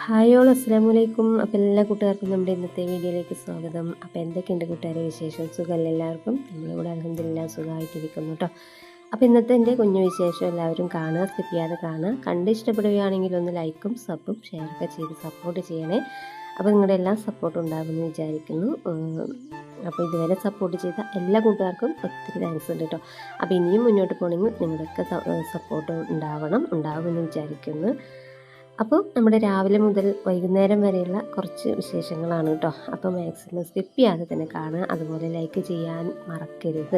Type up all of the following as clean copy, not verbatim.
Hi all അസ്സലാമലൈക്കും. അപ്പോൾ എല്ലാ കൂട്ടുകാർക്കും നമ്മുടെ ഇന്നത്തെ വീഡിയോയിലേക്ക് സ്വാഗതം. അപ്പോൾ എന്തൊക്കെയുണ്ട് കൂട്ടുകാരെ വിശേഷം? സുഖമല്ല എല്ലാവർക്കും? നമ്മളിവിടെ അൽഹംദുലില്ലാ സുഖമായിട്ടിരിക്കുന്നു കേട്ടോ. അപ്പോൾ ഇന്നത്തെ എൻ്റെ കുഞ്ഞു വിശേഷം എല്ലാവരും കാണുക, സ്കിപ്പ് ചെയ്യാതെ കാണുക. കണ്ട് ഇഷ്ടപ്പെടുകയാണെങ്കിൽ ഒന്ന് ലൈക്കും സബും ഷെയറൊക്കെ ചെയ്ത് സപ്പോർട്ട് ചെയ്യണേ. അപ്പോൾ നിങ്ങളുടെ എല്ലാം സപ്പോർട്ട് ഉണ്ടാകുമെന്ന് വിചാരിക്കുന്നു. അപ്പോൾ ഇതുവരെ സപ്പോർട്ട് ചെയ്ത എല്ലാ കൂട്ടുകാർക്കും ഒത്തിരി താങ്ക്സ് ഉണ്ട് കേട്ടോ. അപ്പോൾ ഇനിയും മുന്നോട്ട് പോകണമെങ്കിൽ നിങ്ങളുടെയൊക്കെ സപ്പോർട്ട് ഉണ്ടാകുമെന്ന് വിചാരിക്കുന്നു. അപ്പോൾ നമ്മുടെ രാവിലെ മുതൽ വൈകുന്നേരം വരെയുള്ള കുറച്ച് വിശേഷങ്ങളാണ് കേട്ടോ. അപ്പോൾ മാക്സിമം സ്കിപ്പ് ചെയ്യാതെ തന്നെ കാണുക, അതുപോലെ ലൈക്ക് ചെയ്യാൻ മറക്കരുത്.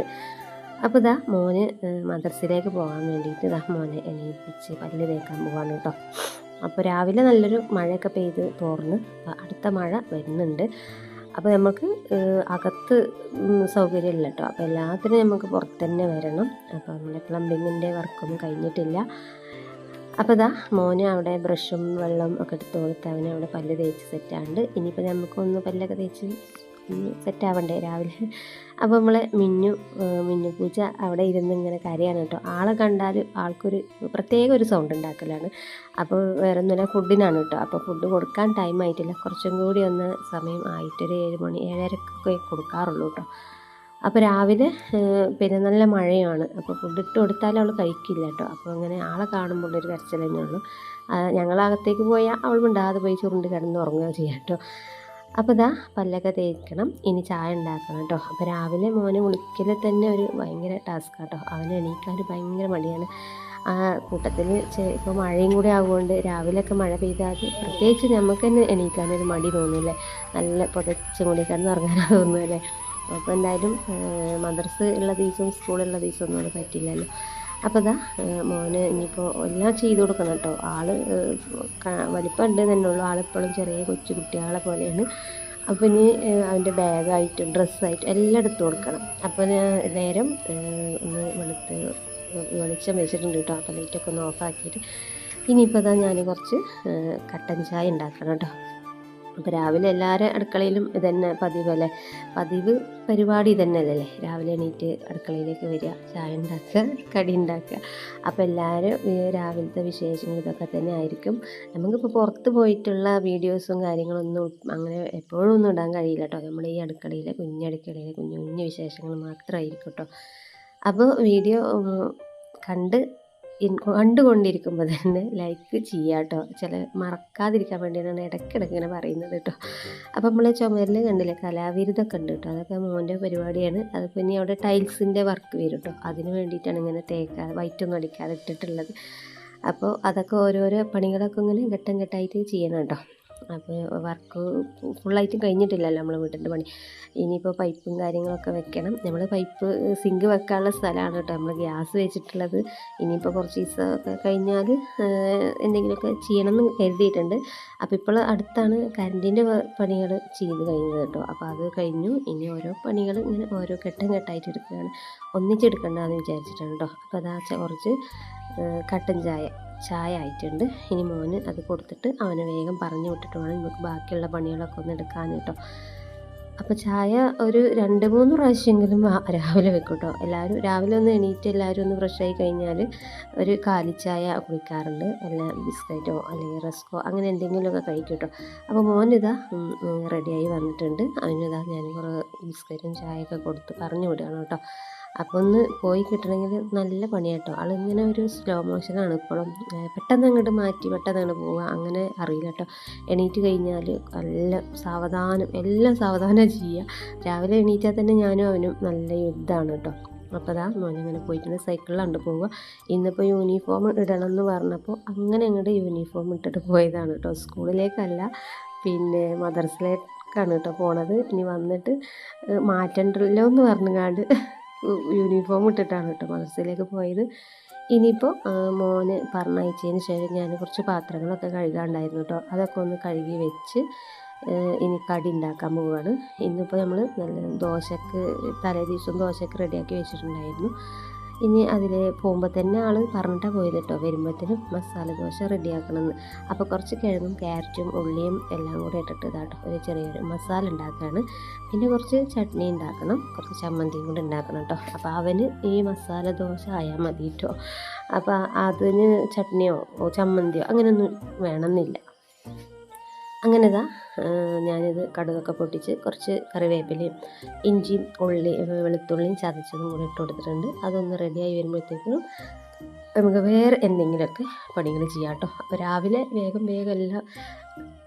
അപ്പോൾ ഇതാ മോന് മദ്രസയിലേക്ക് പോകാൻ വേണ്ടിയിട്ട് മോനെ എണീപ്പിച്ച് പല്ല് തേക്കാൻ പോവാണ് കേട്ടോ. അപ്പോൾ രാവിലെ നല്ലൊരു മഴയൊക്കെ പെയ്ത് തോർന്ന് അടുത്ത മഴ വരുന്നുണ്ട്. അപ്പോൾ നമുക്ക് അകത്ത് സൗകര്യമില്ല കേട്ടോ. അപ്പോൾ എല്ലാത്തിനും നമുക്ക് പുറത്ത് തന്നെ വരണം. അപ്പോൾ നമ്മുടെ പ്ലംബിങ്ങിൻ്റെ വർക്കൊന്നും കഴിഞ്ഞിട്ടില്ല. അപ്പോൾ ഇതാ മോന് അവിടെ ബ്രഷും വെള്ളവും ഒക്കെ എടുത്ത് കൊടുത്ത് അവനെ അവിടെ പല്ല് തേച്ച് സെറ്റാണ്ട്. ഇനിയിപ്പോൾ നമുക്കൊന്ന് പല്ലൊക്കെ തേച്ച് സെറ്റാവണ്ടേ രാവിലെ. അപ്പോൾ നമ്മളെ മിന്നു പൂച്ച അവിടെ ഇരുന്ന് ഇങ്ങനെ കരയാണ് കേട്ടോ. ആളെ കണ്ടാൽ ആൾക്കൊരു പ്രത്യേക ഒരു സൗണ്ട് ഉണ്ടാക്കലാണ്. അപ്പോൾ വേറെ ഒന്നുമില്ല, ഫുഡിനാണ് കേട്ടോ. അപ്പോൾ ഫുഡ് കൊടുക്കാൻ ടൈം ആയിട്ടില്ല, കുറച്ചും കൂടി ഒന്ന് സമയം ആയിട്ടൊരു 7 മണി 7:30 കൊടുക്കാറുള്ളൂ കേട്ടോ. അപ്പോൾ രാവിലെ പിന്നെ നല്ല മഴയാണ്. അപ്പോൾ ഫുഡ് ഇട്ട് കൊടുത്താലും അവൾ കഴിക്കില്ല കേട്ടോ. അപ്പോൾ അങ്ങനെ ആളെ കാണുമ്പോൾ ഒരു കരച്ചിൽ തന്നെ ഉള്ളൂ. ഞങ്ങളകത്തേക്ക് പോയാൽ അവൾ മിണ്ടാതെ പോയി ചുരുണ്ട് കിടന്ന് ഉറങ്ങുക ചെയ്യാം കേട്ടോ. അപ്പോൾ ഇതാ പല്ലൊക്കെ തേക്കണം, ഇനി ചായ ഉണ്ടാക്കണം കേട്ടോ. അപ്പോൾ രാവിലെ മോനെ വിളിക്കൽ തന്നെ ഒരു ഭയങ്കര ടാസ്ക് കേട്ടോ. അവന് എണീക്കാൻ ഭയങ്കര മടിയാണ്. ആ കൂട്ടത്തിൽ ഇപ്പോൾ മഴയും കൂടി ആകുകൊണ്ട് രാവിലെയൊക്കെ മഴ പെയ്താൽ പ്രത്യേകിച്ച് നമുക്ക് തന്നെ എണീക്കാനൊരു മടി തോന്നില്ലേ. നല്ല പുതച്ചും കൂടി കിടന്ന് ഉറങ്ങാനാണ് തോന്നുന്നല്ലേ. അപ്പോൾ എന്തായാലും മദ്രസ ഉള്ള ദിവസവും സ്കൂളുള്ള ദിവസമൊന്നും അത് പറ്റില്ലല്ലോ. അപ്പോൾ ഇതാ മോന് ഇനിയിപ്പോൾ എല്ലാം ചെയ്ത് കൊടുക്കണം കേട്ടോ. ആൾ വലിപ്പം ഉണ്ട് തന്നെ ഉള്ളൂ. ആളിപ്പോഴും ചെറിയ കൊച്ചു കുട്ടികളെ പോലെയാണ്. അപ്പോൾ ഇനി അവൻ്റെ ബാഗായിട്ടും ഡ്രസ്സായിട്ടും എല്ലാം എടുത്ത് കൊടുക്കണം. അപ്പോൾ നേരം ഒന്ന് വെളിച്ചം വെച്ചിട്ടുണ്ട് കേട്ടോ. അപ്പോൾ ലൈറ്റൊക്കെ ഒന്ന് ഓഫാക്കിയിട്ട് ഇനിയിപ്പോൾ ഇതാ ഞാൻ കുറച്ച് കട്ടൻ ചായ ഉണ്ടാക്കണം കേട്ടോ. അപ്പോൾ രാവിലെ എല്ലാവരും അടുക്കളയിലും ഇതന്നെ പതിവ് പരിപാടി ഇതന്നെയല്ലേ. രാവിലെ എണീറ്റ് അടുക്കളയിലേക്ക് വരിക, ചായ ഉണ്ടാക്കുക, കടി ഉണ്ടാക്കുക. അപ്പോൾ എല്ലാവരും രാവിലത്തെ വിശേഷങ്ങൾ ഇതൊക്കെ തന്നെ ആയിരിക്കും. നമുക്കിപ്പോൾ പുറത്ത് പോയിട്ടുള്ള വീഡിയോസും കാര്യങ്ങളൊന്നും അങ്ങനെ എപ്പോഴും ഒന്നും ഇടാൻ കഴിയില്ല കേട്ടോ. നമ്മുടെ ഈ അടുക്കളയിലെ കുഞ്ഞു കുഞ്ഞു വിശേഷങ്ങൾ മാത്രമായിരിക്കും കേട്ടോ. അപ്പോൾ വീഡിയോ കണ്ടുകൊണ്ടിരിക്കുമ്പോൾ തന്നെ ലൈക്ക് ചെയ്യുക കേട്ടോ. മറക്കാതിരിക്കാൻ വേണ്ടിയിട്ടാണ് ഇടയ്ക്കിടയ്ക്ക് ഇങ്ങനെ പറയുന്നത് കേട്ടോ. അപ്പോൾ നമ്മൾ ചുമരിൽ കണ്ടില്ലേ കലാവിരുതൊക്കെ ഉണ്ട് കേട്ടോ. അതൊക്കെ മോൻ്റെ പരിപാടിയാണ്. അതിപ്പോൾ ഇനി അവിടെ ടൈൽസിൻ്റെ വർക്ക് വരും കേട്ടോ. അതിന് വേണ്ടിയിട്ടാണ് ഇങ്ങനെ വൈറ്റൊന്നും അടിക്കാതെ ഇട്ടിട്ടുള്ളത്. അപ്പോൾ അതൊക്കെ ഓരോരോ പണികളൊക്കെ ഇങ്ങനെ ഘട്ടം ഘട്ടമായിട്ട് ചെയ്യണം കേട്ടോ. അപ്പോൾ വർക്ക് ഫുള്ളായിട്ട് കഴിഞ്ഞിട്ടില്ലല്ലോ നമ്മൾ വീട്ടിൻ്റെ പണി. ഇനിയിപ്പോൾ പൈപ്പും കാര്യങ്ങളൊക്കെ വെക്കണം. നമ്മൾ പൈപ്പ് സിങ്ക് വെക്കാനുള്ള സ്ഥലമാണ് കേട്ടോ നമ്മൾ ഗ്യാസ് വെച്ചിട്ടുള്ളത്. ഇനിയിപ്പോൾ കുറച്ച് ദിവസമൊക്കെ കഴിഞ്ഞാൽ എന്തെങ്കിലുമൊക്കെ ചെയ്യണമെന്ന് കരുതിയിട്ടുണ്ട്. അപ്പോൾ ഇപ്പോൾ അടുത്താണ് കറണ്ടിൻ്റെ പണികൾ ചെയ്ത് കഴിഞ്ഞത് കേട്ടോ. അപ്പോൾ അത് കഴിഞ്ഞു. ഇനി ഓരോ പണികൾ ഇങ്ങനെ ഓരോ ഘട്ടം ഘട്ടമായിട്ട് എടുക്കുകയാണ്, ഒന്നിച്ചെടുക്കണ്ടെന്ന് വിചാരിച്ചിട്ടാണ് കേട്ടോ. അപ്പോൾ അതാ കുറച്ച് കട്ടൻ ചായ ആയിട്ടുണ്ട്. ഇനി മോന് അത് കൊടുത്തിട്ട് അവനെ വേഗം പറഞ്ഞു വിട്ടിട്ട് വേണം നമുക്ക് ബാക്കിയുള്ള പണികളൊക്കെ ഒന്ന് എടുക്കാൻ കേട്ടോ. അപ്പോൾ ചായ ഒരു 2-3 പ്രാവശ്യമെങ്കിലും രാവിലെ വെക്കും കേട്ടോ. എല്ലാവരും രാവിലെ ഒന്ന് എണീറ്റ് എല്ലാവരും ഒന്ന് ഫ്രഷായി കഴിഞ്ഞാൽ ഒരു കാലിച്ചായ കുടിക്കാറുണ്ട്. അല്ല ബിസ്ക്കറ്റോ അല്ലെങ്കിൽ റസ്കോ അങ്ങനെ എന്തെങ്കിലുമൊക്കെ കഴിക്കും കേട്ടോ. അപ്പോൾ മോനിതാ റെഡിയായി വന്നിട്ടുണ്ട്. അവനിതാ ഞാൻ കുറേ ബിസ്ക്കറ്റും ചായയൊക്കെ കൊടുത്ത് പറഞ്ഞു വിടുകയാണ് കേട്ടോ. അപ്പോൾ ഒന്ന് പോയി കിട്ടണമെങ്കിൽ നല്ല പണിയാണ് കേട്ടോ. ആളിങ്ങനെ ഒരു സ്ലോ മോഷനാണ് ഇപ്പോഴും. പെട്ടെന്ന് അങ്ങോട്ട് മാറ്റി പെട്ടെന്ന് അങ്ങോട്ട് പോവുക അങ്ങനെ അറിയില്ല കേട്ടോ. എണീറ്റ് കഴിഞ്ഞാൽ എല്ലാം സാവധാനം ചെയ്യുക. രാവിലെ എണീറ്റാൽ തന്നെ ഞാനും അവനും നല്ല യുദ്ധമാണ് കേട്ടോ. അപ്പോൾ അതാ മോനങ്ങനെ പോയിട്ടുണ്ട്, സൈക്കിളിലാണ് പോവുക. ഇന്നിപ്പോൾ യൂണിഫോം ഇടണം എന്ന് പറഞ്ഞപ്പോൾ അങ്ങനെ അങ്ങോട്ട് യൂണിഫോം ഇട്ടിട്ട് പോയതാണ് കേട്ടോ. സ്കൂളിലേക്കല്ല, പിന്നെ മദ്രസയിലേക്കാണ് കേട്ടോ പോണത്. ഇനി വന്നിട്ട് മാറ്റണ്ടല്ലോ എന്ന് പറഞ്ഞുകൊണ്ട് യൂണിഫോം ഇട്ടിട്ടാണ് കേട്ടോ മദ്രസയിലേക്ക് പോയത്. ഇനിയിപ്പോൾ മോന് പറഞ്ഞയച്ചതിന് ശേഷം ഞാൻ കുറച്ച് പാത്രങ്ങളൊക്കെ കഴുകാനുണ്ടായിരുന്നു കേട്ടോ. അതൊക്കെ ഒന്ന് കഴുകി വെച്ച് ഇനി കടി ഉണ്ടാക്കാൻ പോവുകയാണ്. ഇന്നിപ്പോൾ നമ്മൾ തലേ ദിവസം ദോശയ്ക്ക് റെഡിയാക്കി വെച്ചിട്ടുണ്ടായിരുന്നു. ഇനി അതിൽ പോകുമ്പോൾ തന്നെ ആൾ പറഞ്ഞിട്ടാണ് പോയത് കേട്ടോ, വരുമ്പോഴത്തേനും മസാല ദോശ റെഡിയാക്കണമെന്ന്. അപ്പോൾ കുറച്ച് കിഴങ്ങും ക്യാരറ്റും ഉള്ളിയും എല്ലാം കൂടെ ഇട്ടിട്ട് ഇതാട്ടോ ഒരു ചെറിയൊരു മസാല ഉണ്ടാക്കുകയാണ്. പിന്നെ കുറച്ച് ചട്നി ഉണ്ടാക്കണം, കുറച്ച് ചമ്മന്തിയും കൂടെ ഉണ്ടാക്കണം കേട്ടോ. അപ്പോൾ അവന് ഈ മസാല ദോശ ആയാൽ മതി കേട്ടോ. അപ്പോൾ അതിന് ചട്നിയോ ചമ്മന്തിയോ അങ്ങനെയൊന്നും വേണമെന്നില്ല. അങ്ങനെ ഇതാ ഞാനിത് കടുകൊക്കെ പൊട്ടിച്ച് കുറച്ച് കറിവേപ്പിലയും ഇഞ്ചിയും വെളുത്തുള്ളിയും ചതച്ചതും കൂടി ഇട്ട് കൊടുത്തിട്ടുണ്ട്. അതൊന്ന് റെഡിയായി വരുമ്പോഴത്തേക്കും നമുക്ക് വേറെ എന്തെങ്കിലുമൊക്കെ പണികൾ ചെയ്യാം കേട്ടോ. അപ്പോൾ രാവിലെ വേഗം എല്ലാം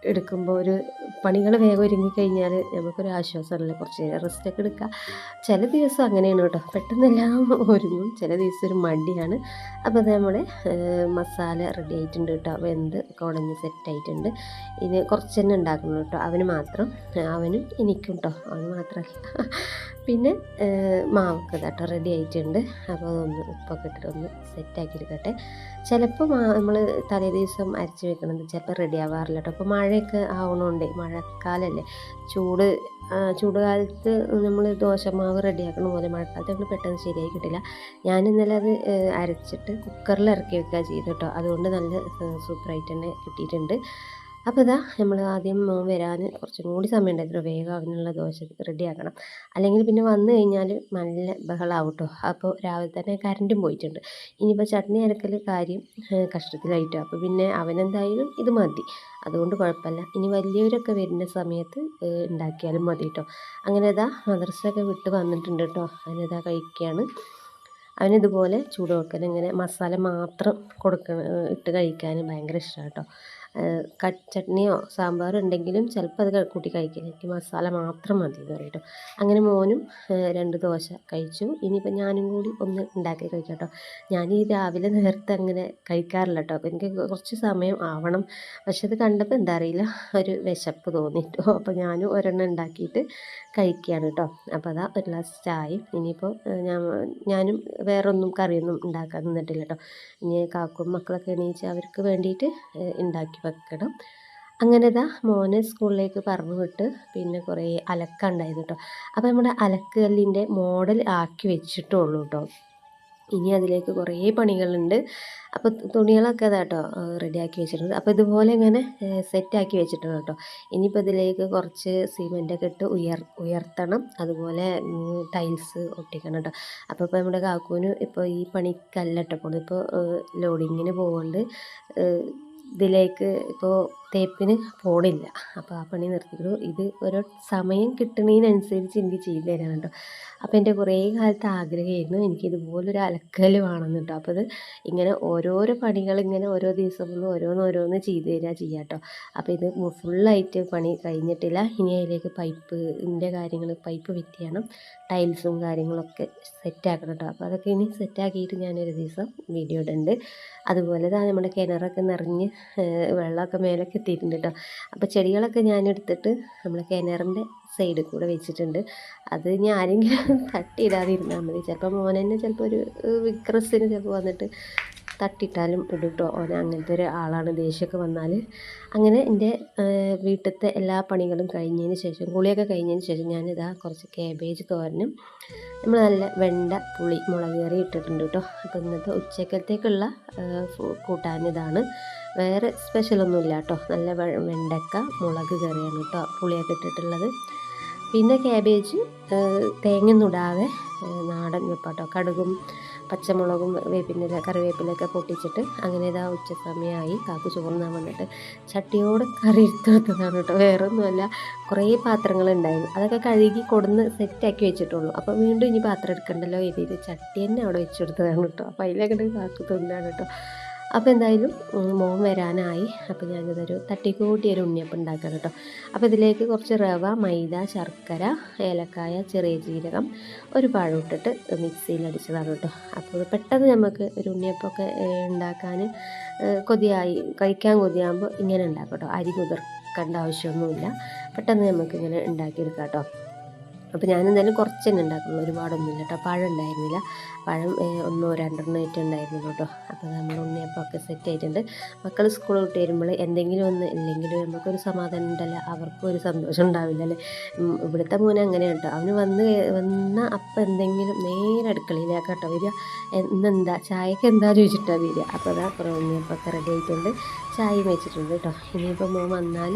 എടുക്കുമ്പോൾ ഒരു പണികൾ വേഗം ഒരുങ്ങിക്കഴിഞ്ഞാൽ നമുക്കൊരു ആശ്വാസമല്ലേ, കുറച്ച് റെസ്റ്റൊക്കെ എടുക്കുക. ചില ദിവസം അങ്ങനെയാണ് കേട്ടോ, പെട്ടെന്നെല്ലാം ഒരുങ്ങും. ചില ദിവസം ഒരു മടിയാണ്. അപ്പോൾ അത് നമ്മുടെ മസാല റെഡി ആയിട്ടുണ്ട് കേട്ടോ. വെന്ത് കുടഞ്ഞ് സെറ്റായിട്ടുണ്ട്. ഇത് കുറച്ച് തന്നെ ഉണ്ടാക്കണം കേട്ടോ, അവനും എനിക്കും കേട്ടോ, അവന് മാത്രമല്ല. പിന്നെ മാവൊക്കെ കേട്ടോ റെഡി ആയിട്ടുണ്ട്. അപ്പോൾ അതൊന്ന് ഉപ്പൊക്കെ ഇട്ടിട്ട് ഒന്ന് സെറ്റാക്കി എടുക്കട്ടെ. ചിലപ്പോൾ നമ്മൾ തലേ ദിവസം അരച്ച് വെക്കണത് ചിലപ്പോൾ റെഡി ആവാറില്ല കേട്ടോ. അപ്പോൾ മഴയൊക്കെ ആവണോണ്ടേ, മഴക്കാലമല്ലേ, ചൂടുകാലത്ത് നമ്മൾ ദോശമാവ് റെഡിയാക്കണ പോലെ മഴക്കാലത്ത് നമ്മൾ പെട്ടെന്ന് ശരിയായി കിട്ടില്ല. ഞാൻ ഇന്നലെ അത് അരച്ചിട്ട് കുക്കറിൽ ഇറക്കി വെക്കുക ചെയ്തു കേട്ടോ. അതുകൊണ്ട് നല്ല സൂപ്പറായിട്ട് തന്നെ കിട്ടിയിട്ടുണ്ട്. അപ്പോൾ ഇതാ നമ്മൾ ആദ്യം വരാൻ കുറച്ചും കൂടി സമയം ഉണ്ടായിരുന്നു, വേഗം അവനുള്ള ദോശ റെഡിയാക്കണം. അല്ലെങ്കിൽ പിന്നെ വന്നു കഴിഞ്ഞാൽ നല്ല ബഹളമാവും കേട്ടോ. അപ്പോൾ രാവിലെ തന്നെ കറണ്ടും പോയിട്ടുണ്ട്. ഇനിയിപ്പോൾ ചട്നി അരക്കൽ കാര്യം കഷ്ടത്തിലായിട്ടോ. അപ്പോൾ പിന്നെ അവനെന്തായാലും ഇത് മതി, അതുകൊണ്ട് കുഴപ്പമില്ല. ഇനി വലിയവരൊക്കെ വരുന്ന സമയത്ത് ഉണ്ടാക്കിയാലും മതി കേട്ടോ. അങ്ങനെ ഇതാ മദ്രസയൊക്കെ വിട്ട് വന്നിട്ടുണ്ട് കേട്ടോ. അവനിതാ കഴിക്കുകയാണ്. അവനിതുപോലെ ചൂടോക്കൽ ഇങ്ങനെ മസാല മാത്രം ഇട്ട് കഴിക്കാൻ ഭയങ്കര ഇഷ്ടമാണ് കേട്ടോ. ചട്നിയോ സാമ്പാറോ ഉണ്ടെങ്കിലും ചിലപ്പോൾ അത് കൂട്ടി കഴിക്കില്ല, എനിക്ക് മസാല മാത്രം മതി എന്ന് പറയും കേട്ടോ. അങ്ങനെ മോനും 2 ദോശ കഴിച്ചു. ഇനിയിപ്പോൾ ഞാനും കൂടി ഒന്ന് ഉണ്ടാക്കി കഴിക്കാം കേട്ടോ. ഞാൻ ഈ രാവിലെ നേരത്തെ അങ്ങനെ കഴിക്കാറില്ല കേട്ടോ. അപ്പോൾ എനിക്ക് കുറച്ച് സമയം ആവണം. പക്ഷെ അത് കണ്ടപ്പോൾ എന്താ അറിയില്ല, ഒരു വിശപ്പ് തോന്നിട്ടോ. അപ്പോൾ ഞാനും ഒരെണ്ണം ഉണ്ടാക്കിയിട്ട് കഴിക്കുകയാണ് കേട്ടോ. അപ്പോൾ അതാ ഒരു ഗ്ലാസ് ചായയും. ഇനിയിപ്പോൾ ഞാനും വേറൊന്നും കറിയൊന്നും ഉണ്ടാക്കാൻ നിന്നിട്ടില്ല കേട്ടോ. ഇനി കാക്കും മക്കളൊക്കെ എണീച്ച് അവർക്ക് വേണ്ടിയിട്ട് ഉണ്ടാക്കി വെക്കണം. അങ്ങനെ ഇതാ മോനെ സ്കൂളിലേക്ക് പറഞ്ഞു വിട്ട് പിന്നെ കുറേ അലക്കുണ്ടായിരുന്നു കേട്ടോ. അപ്പോൾ നമ്മുടെ അലക്കുകല്ലിൻ്റെ മോഡൽ ആക്കി വെച്ചിട്ടുള്ളൂ കേട്ടോ. ഇനി അതിലേക്ക് കുറേ പണികളുണ്ട്. അപ്പോൾ തുണികളൊക്കെ അതാ കേട്ടോ റെഡിയാക്കി വെച്ചിട്ടുണ്ട്. അപ്പോൾ ഇതുപോലെ ഇങ്ങനെ സെറ്റാക്കി വെച്ചിട്ടുണ്ട് കേട്ടോ. ഇനിയിപ്പോൾ ഇതിലേക്ക് കുറച്ച് സിമെൻറ്റൊക്കെ ഇട്ട് ഉയർത്തണം. അതുപോലെ ടൈൽസ് ഒട്ടിക്കണം കേട്ടോ. അപ്പോൾ നമ്മുടെ കാക്കൂന് ഇപ്പോൾ ഈ പണിക്കല്ല കേട്ടോ പോകുന്നത്, ഇപ്പോൾ ലോഡിങ്ങിന് പോകുന്നുണ്ട്. ഇതിലേക്ക് ഇപ്പോൾ തേപ്പിന് പോണില്ല. അപ്പോൾ ആ പണി നിർത്തിയിട്ടു. ഇത് ഓരോ സമയം കിട്ടുന്നതിനനുസരിച്ച് എനിക്ക് ചെയ്തു തരാൻ കേട്ടോ. അപ്പോൾ എൻ്റെ കുറേ കാലത്തെ ആഗ്രഹമായിരുന്നു എനിക്കിതുപോലൊരു അലക്കൽ വേണമെന്ന് കേട്ടോ. അപ്പോൾ ഇത് ഇങ്ങനെ ഓരോരോ പണികൾ ഇങ്ങനെ ഓരോ ദിവസം ഓരോന്ന് ചെയ്തു തരിക ചെയ്യാം കേട്ടോ. അപ്പോൾ ഇത് ഫുള്ളായിട്ട് പണി കഴിഞ്ഞിട്ടില്ല. ഇനി അതിലേക്ക് പൈപ്പ് ഫിറ്റ് ചെയ്യണം, ടൈൽസും കാര്യങ്ങളൊക്കെ സെറ്റാക്കണം കേട്ടോ. അപ്പോൾ അതൊക്കെ ഇനി സെറ്റാക്കിയിട്ട് ഞാനൊരു ദിവസം വീഡിയോ ഇടുന്നുണ്ട്. അതുപോലെ തന്നെ നമ്മുടെ കിണറൊക്കെ നിറഞ്ഞ് വെള്ളമൊക്കെ മേലൊക്കെ എത്തിയിട്ടുണ്ട് കേട്ടോ. അപ്പോൾ ചെടികളൊക്കെ ഞാനെടുത്തിട്ട് നമ്മുടെ കിണറിൻ്റെ സൈഡിൽ കൂടെ വെച്ചിട്ടുണ്ട്. അത് ഇനി ആരെങ്കിലും തട്ടിയിടാതിരുന്നാൽ മതി. ചിലപ്പോൾ മോനെന്നെ ചിലപ്പോൾ ഒരു വിക്രസിന് ചിലപ്പോൾ വന്നിട്ട് തട്ടിയിട്ടാലും ഇടും കേട്ടോ. ഓൻ അങ്ങനത്തെ ഒരു ആളാണ്, ദേഷ്യമൊക്കെ വന്നാൽ. അങ്ങനെ എൻ്റെ വീട്ടിലത്തെ എല്ലാ പണികളും കഴിഞ്ഞതിന് ശേഷം, കുളിയൊക്കെ കഴിഞ്ഞതിന് ശേഷം ഞാനിതാ കുറച്ച് കാബേജ് തോരനും നമ്മൾ നല്ല വെണ്ട പുളി മുളക് കറി ഇട്ടിട്ടുണ്ട് കേട്ടോ. അപ്പോൾ ഇന്നത്തെ ഉച്ചക്കലത്തേക്കുള്ള കൂട്ടാനിതാണ്. വേറെ സ്പെഷ്യലൊന്നുമില്ല കേട്ടോ. നല്ല വെണ്ടക്ക മുളക് കറിയാണ് കേട്ടോ, പുളിയൊക്കെ ഇട്ടിട്ടുള്ളത്. പിന്നെ ക്യാബേജ് തേങ്ങയൊന്നും ഇടാതെ നാടൻ വെപ്പാട്ടോ. കടുകും പച്ചമുളകും കറിവേപ്പിലൊക്കെ പൊട്ടിച്ചിട്ട് അങ്ങനെ ഇതാ ഉച്ച സമയമായി. കാക്കു ചോറിനാൻ വന്നിട്ട് ചട്ടിയോട് കറി എടുത്ത് വെത്തതാണ് കേട്ടോ. വേറെ ഒന്നുമല്ല, കുറേ പാത്രങ്ങളുണ്ടായിരുന്നു, അതൊക്കെ കഴുകി കൊടുന്ന് സെറ്റാക്കി വെച്ചിട്ടുള്ളൂ. അപ്പോൾ വീണ്ടും ഇനി പാത്രം എടുക്കണ്ടല്ലോ എഴുതിയിട്ട് ചട്ടി തന്നെ അവിടെ വെച്ചെടുത്തതാണ് കേട്ടോ. അപ്പോൾ അതിലൊക്കെ കാക്കു തിന്നാണ് കേട്ടോ. അപ്പോൾ എന്തായാലും മോൻ വരാനായി. അപ്പോൾ ഞാനിതൊരു തട്ടിക്കൂട്ടിയൊരു ഉണ്ണിയപ്പം ഉണ്ടാക്കാം കേട്ടോ. അപ്പോൾ ഇതിലേക്ക് കുറച്ച് റവ, മൈദ, ശർക്കര, ഏലക്കായ, ചെറിയ ജീരകം, ഒരു പഴം ഇട്ടിട്ട് മിക്സിയിൽ അടിച്ചതാണ് കേട്ടോ. അപ്പോൾ പെട്ടെന്ന് നമുക്ക് ഒരു ഉണ്ണിയപ്പമൊക്കെ ഉണ്ടാക്കാൻ കഴിക്കാൻ കൊതിയാകുമ്പോൾ ഇങ്ങനെ ഉണ്ടാക്കാം കേട്ടോ. അരി കുതിർക്കേണ്ട ആവശ്യമൊന്നുമില്ല, പെട്ടെന്ന് നമുക്കിങ്ങനെ ഉണ്ടാക്കിയെടുക്കാം കേട്ടോ. അപ്പോൾ ഞാനെന്തായാലും കുറച്ച് തന്നെ ഉണ്ടാക്കുള്ളൂ, ഒരുപാടൊന്നുമില്ല കേട്ടോ. പഴം ഉണ്ടായിരുന്നില്ല, പഴം 1-2 ഉണ്ടായിരുന്നു കേട്ടോ. അപ്പോൾ നമ്മൾ ഉണ്ണിയപ്പമൊക്കെ സെറ്റ് ആയിട്ടുണ്ട്. മക്കൾ സ്കൂൾ വിട്ട് വരുമ്പോൾ എന്തെങ്കിലും ഒന്ന് ഇല്ലെങ്കിലും നമുക്കൊരു സമാധാനം ഉണ്ടല്ലോ, അവർക്കും ഒരു സന്തോഷം ഉണ്ടാവില്ലല്ലേ. ഇവിടുത്തെ മോനെ അങ്ങനെ കേട്ടോ, അവന് വന്ന അപ്പം എന്തെങ്കിലും നേരെ അടുക്കളയിലേക്ക് കേട്ടോ വരിക. ഇന്നെന്താ ചായക്ക് എന്താ ചോദിച്ചിട്ടാണ് വരിക. അപ്പോൾ അതാ കുറേ ഉണ്ണിയപ്പമൊക്കെ റെഡി ആയിട്ടുണ്ട്, ചായയും വെച്ചിട്ടുണ്ട് കേട്ടോ. ഇനിയിപ്പോൾ മോൻ വന്നാൽ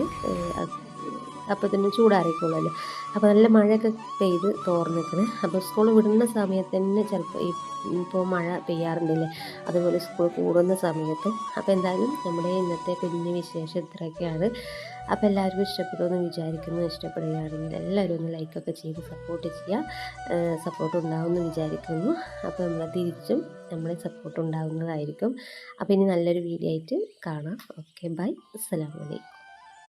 അപ്പോൾ തന്നെ ചൂടാറിക്കോളുമല്ലോ. അപ്പോൾ നല്ല മഴയൊക്കെ പെയ്ത് തോർന്നിക്കണ്. അപ്പോൾ സ്കൂൾ വിടുന്ന സമയത്ത് തന്നെ ചിലപ്പോൾ ഇപ്പോൾ മഴ പെയ്യാറുണ്ടല്ലേ, അതുപോലെ സ്കൂൾ കൂടുന്ന സമയത്തും. അപ്പോൾ എന്തായാലും നമ്മുടെ ഇന്നത്തെ കുഞ്ഞു വിശേഷം ഇത്രയൊക്കെയാണ്. അപ്പോൾ എല്ലാവർക്കും ഇഷ്ടപ്പെടുമെന്ന് വിചാരിക്കുന്നു. ഇഷ്ടപ്പെടുകയാണെങ്കിൽ എല്ലാവരും ഒന്ന് ലൈക്കൊക്കെ ചെയ്ത് സപ്പോർട്ട് ചെയ്യുക. സപ്പോർട്ട് ഉണ്ടാവുമെന്ന് വിചാരിക്കുന്നു. അപ്പോൾ നമ്മൾ തിരിച്ചും നമ്മളെ സപ്പോർട്ട് ഉണ്ടാകുന്നതായിരിക്കും. അപ്പോൾ ഇനി നല്ലൊരു വീഡിയോ ആയിട്ട് കാണാം. Okay, bye. അസ്സലാമു അലൈക്കും.